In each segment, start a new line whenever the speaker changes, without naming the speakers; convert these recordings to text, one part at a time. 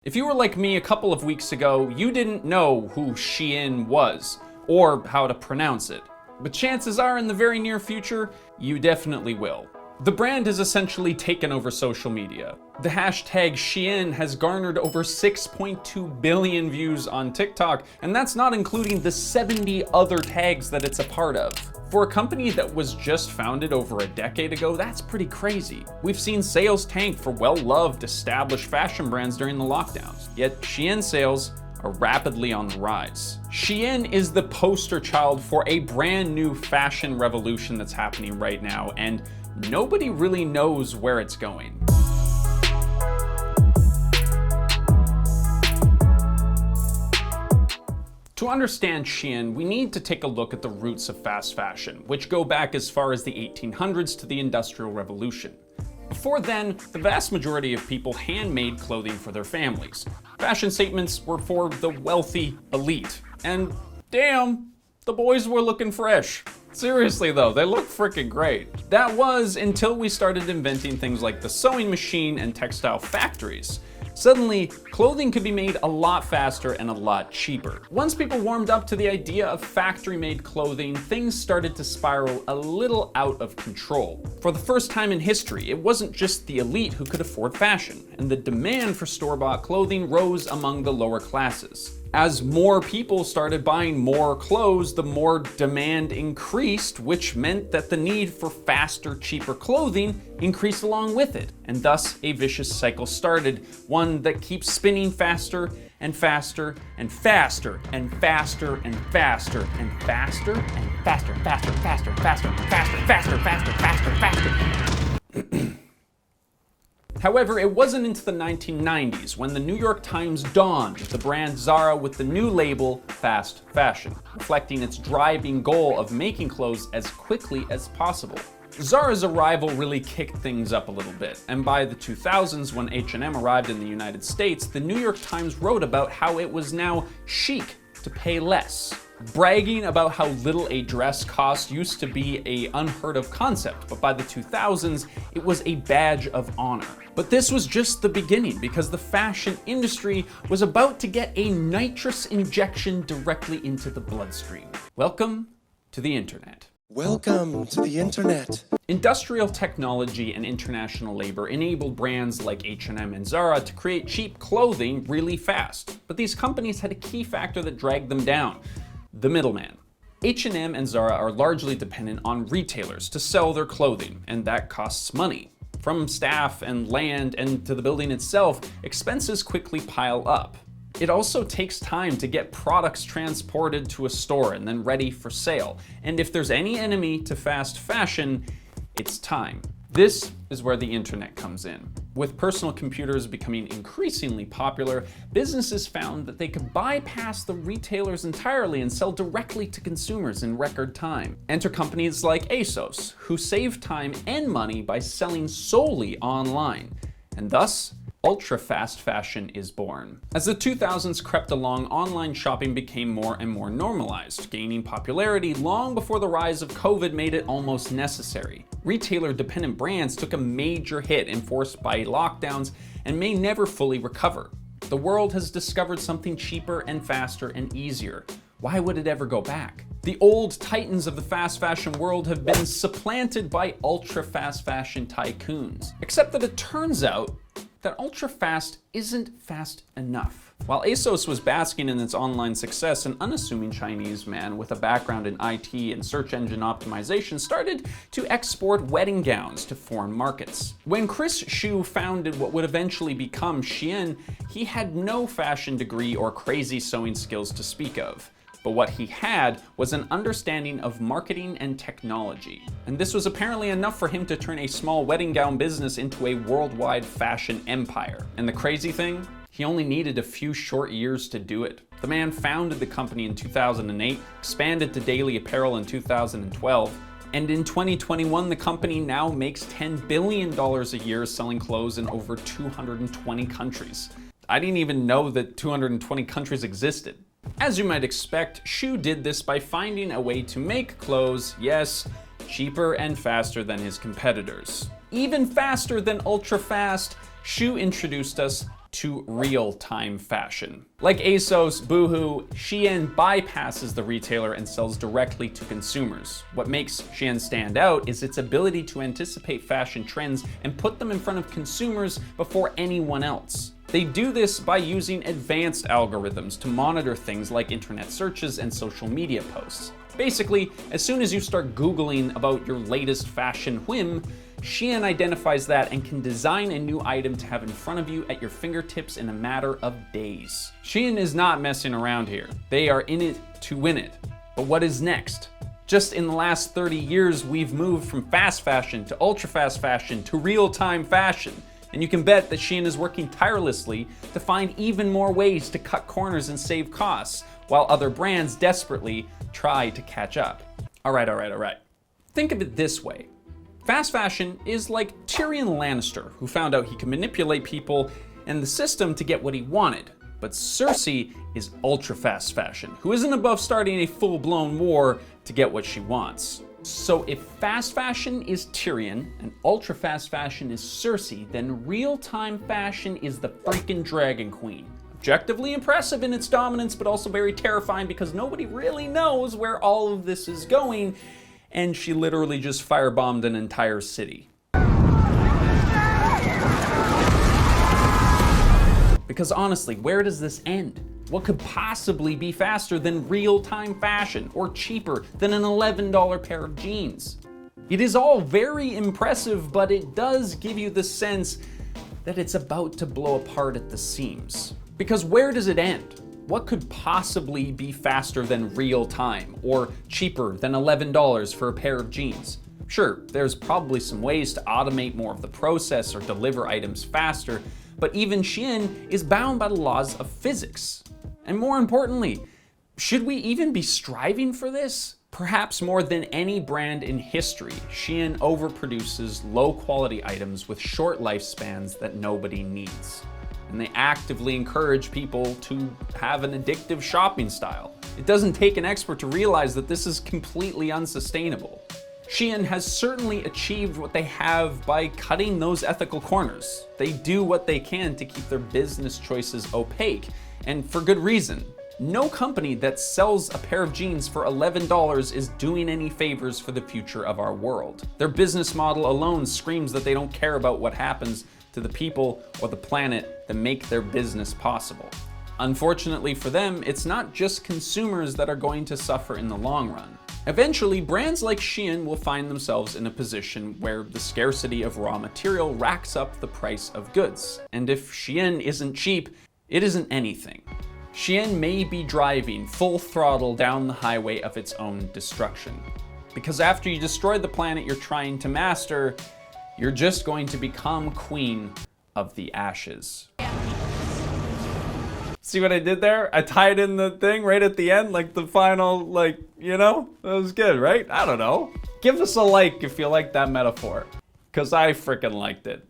If you were like me a couple of weeks ago, you didn't know who SHEIN was, or how to pronounce it. But chances are in the very near future, you definitely will. The brand has essentially taken over social media. The hashtag SHEIN has garnered over 6.2 billion views on TikTok, and that's not including the 70 other tags that it's a part of. For a company that was just founded over a decade ago, that's pretty crazy. We've seen sales tank for well-loved, established fashion brands during the lockdowns, yet SHEIN sales are rapidly on the rise. SHEIN is the poster child for a brand new fashion revolution that's happening right now, and nobody really knows where it's going. To understand SHEIN, we need to take a look at the roots of fast fashion, which go back as far as the 1800s to the Industrial Revolution. Before then, the vast majority of people handmade clothing for their families. Fashion statements were for the wealthy elite. And damn, the boys were looking fresh. Seriously though, they look freaking great. That was until we started inventing things like the sewing machine and textile factories. Suddenly, clothing could be made a lot faster and a lot cheaper. Once people warmed up to the idea of factory-made clothing, things started to spiral a little out of control. For the first time in history, it wasn't just the elite who could afford fashion, and the demand for store-bought clothing rose among the lower classes. As more people started buying more clothes, the more demand increased, which meant that the need for faster, cheaper clothing increased along with it. And thus, a vicious cycle started, one that keeps spinning faster and faster and faster and faster and faster and faster and faster and faster and faster and faster and faster and faster and faster and faster and faster. However, it wasn't into the 1990s when the New York Times donned the brand Zara with the new label fast fashion, reflecting its driving goal of making clothes as quickly as possible. Zara's arrival really kicked things up a little bit, and by the 2000s, when H&M arrived in the United States, the New York Times wrote about how it was now chic to pay less, bragging about how little a dress cost used to be an unheard of concept, but by the 2000s, it was a badge of honor. But this was just the beginning, because the fashion industry was about to get a nitrous injection directly into the bloodstream. Welcome to the internet.
Welcome to the internet.
Industrial technology and international labor enabled brands like H&M and Zara to create cheap clothing really fast. But these companies had a key factor that dragged them down: the middleman. H&M and Zara are largely dependent on retailers to sell their clothing, and that costs money. From staff and land and to the building itself, expenses quickly pile up. It also takes time to get products transported to a store and then ready for sale. And if there's any enemy to fast fashion, it's time. This is where the internet comes in. With personal computers becoming increasingly popular, businesses found that they could bypass the retailers entirely and sell directly to consumers in record time. Enter companies like ASOS, who save time and money by selling solely online. And thus, ultra-fast fashion is born. As the 2000s crept along, online shopping became more and more normalized, gaining popularity long before the rise of COVID made it almost necessary. Retailer-dependent brands took a major hit enforced by lockdowns and may never fully recover. The world has discovered something cheaper and faster and easier. Why would it ever go back? The old titans of the fast fashion world have been supplanted by ultra-fast fashion tycoons. Except that it turns out that ultra-fast isn't fast enough. While ASOS was basking in its online success, an unassuming Chinese man with a background in IT and search engine optimization started to export wedding gowns to foreign markets. When Chris Xu founded what would eventually become SHEIN, he had no fashion degree or crazy sewing skills to speak of. But what he had was an understanding of marketing and technology. And this was apparently enough for him to turn a small wedding gown business into a worldwide fashion empire. And the crazy thing? He only needed a few short years to do it. The man founded the company in 2008, expanded to daily apparel in 2012, and in 2021, the company now makes $10 billion a year selling clothes in over 220 countries. I didn't even know that 220 countries existed. As you might expect, Xu did this by finding a way to make clothes, yes, cheaper and faster than his competitors. Even faster than ultra fast, Xu introduced us to real-time fashion. Like ASOS, Boohoo, SHEIN bypasses the retailer and sells directly to consumers. What makes SHEIN stand out is its ability to anticipate fashion trends and put them in front of consumers before anyone else. They do this by using advanced algorithms to monitor things like internet searches and social media posts. Basically, as soon as you start Googling about your latest fashion whim, SHEIN identifies that and can design a new item to have in front of you at your fingertips in a matter of days. SHEIN is not messing around here. They are in it to win it. But what is next? Just in the last 30 years, we've moved from fast fashion to ultra fast fashion to real-time fashion. And you can bet that SHEIN is working tirelessly to find even more ways to cut corners and save costs, while other brands desperately try to catch up. All right. Think of it this way. Fast fashion is like Tyrion Lannister, who found out he could manipulate people and the system to get what he wanted. But Cersei is ultra fast fashion, who isn't above starting a full-blown war to get what she wants. So if fast fashion is Tyrion and ultra fast fashion is Cersei, then real-time fashion is the freaking Dragon Queen. Objectively impressive in its dominance, but also very terrifying because nobody really knows where all of this is going, and she literally just firebombed an entire city. Because honestly, where does this end? What could possibly be faster than real-time fashion or cheaper than an $11 pair of jeans? It is all very impressive, but it does give you the sense that it's about to blow apart at the seams. Because where does it end? What could possibly be faster than real time or cheaper than $11 for a pair of jeans? Sure, there's probably some ways to automate more of the process or deliver items faster, but even SHEIN is bound by the laws of physics. And more importantly, should we even be striving for this? Perhaps more than any brand in history, SHEIN overproduces low-quality items with short lifespans that nobody needs. And they actively encourage people to have an addictive shopping style. It doesn't take an expert to realize that this is completely unsustainable. SHEIN has certainly achieved what they have by cutting those ethical corners. They do what they can to keep their business choices opaque, and for good reason. No company that sells a pair of jeans for $11 is doing any favors for the future of our world. Their business model alone screams that they don't care about what happens to the people or the planet that make their business possible. Unfortunately for them, it's not just consumers that are going to suffer in the long run. Eventually, brands like SHEIN will find themselves in a position where the scarcity of raw material racks up the price of goods. And if SHEIN isn't cheap, it isn't anything. SHEIN may be driving full throttle down the highway of its own destruction. Because after you destroy the planet you're trying to master, you're just going to become queen of the ashes. See what I did there? I tied in the thing right at the end, like the final, that was good, right? I don't know. Give us a like if you like that metaphor, because I freaking liked it.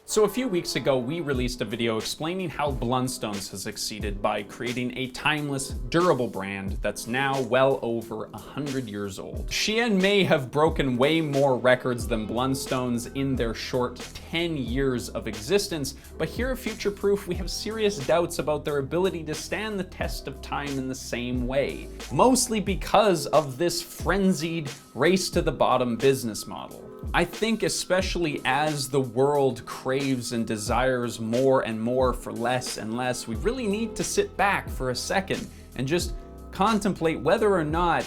So a few weeks ago, we released a video explaining how Blundstones has succeeded by creating a timeless, durable brand that's now well over 100 years old. SHEIN may have broken way more records than Blundstones in their short 10 years of existence, but here at Future Proof, we have serious doubts about their ability to stand the test of time in the same way, mostly because of this frenzied race to the bottom business model. I think especially as the world craves and desires more and more for less and less, we really need to sit back for a second and just contemplate whether or not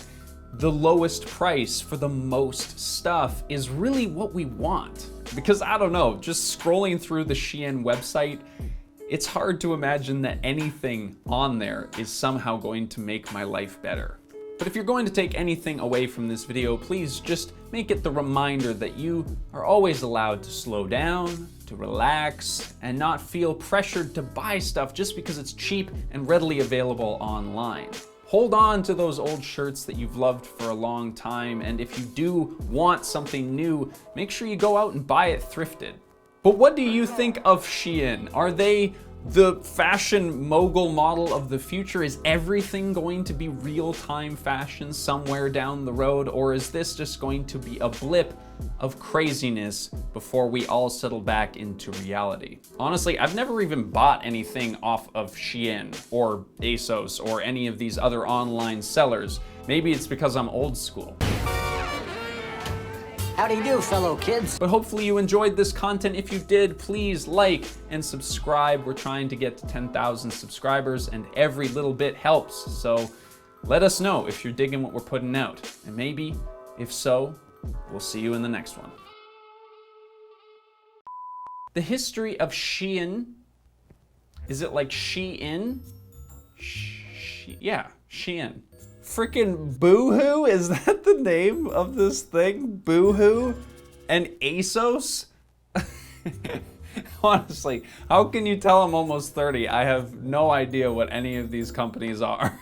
the lowest price for the most stuff is really what we want. Because I don't know, just scrolling through the SHEIN website, it's hard to imagine that anything on there is somehow going to make my life better. But if you're going to take anything away from this video, please just make it the reminder that you are always allowed to slow down, to relax, and not feel pressured to buy stuff just because it's cheap and readily available online. Hold on to those old shirts that you've loved for a long time, and if you do want something new, make sure you go out and buy it thrifted. But what do you think of SHEIN? Are they The fashion mogul model of the future? Is everything going to be real-time fashion somewhere down the road, or is this just going to be a blip of craziness before we all settle back into reality? Honestly, I've never even bought anything off of SHEIN or ASOS or any of these other online sellers. Maybe it's because I'm old school.
How do you do, fellow kids?
But hopefully you enjoyed this content. If you did, please like and subscribe. We're trying to get to 10,000 subscribers, and every little bit helps. So let us know if you're digging what we're putting out. And maybe, if so, we'll see you in the next one. The history of SHEIN. Is it like SHEIN? Yeah, SHEIN. Freaking Boohoo? Is that the name of this thing? Boohoo? And ASOS? Honestly, how can you tell I'm almost 30? I have no idea what any of these companies are.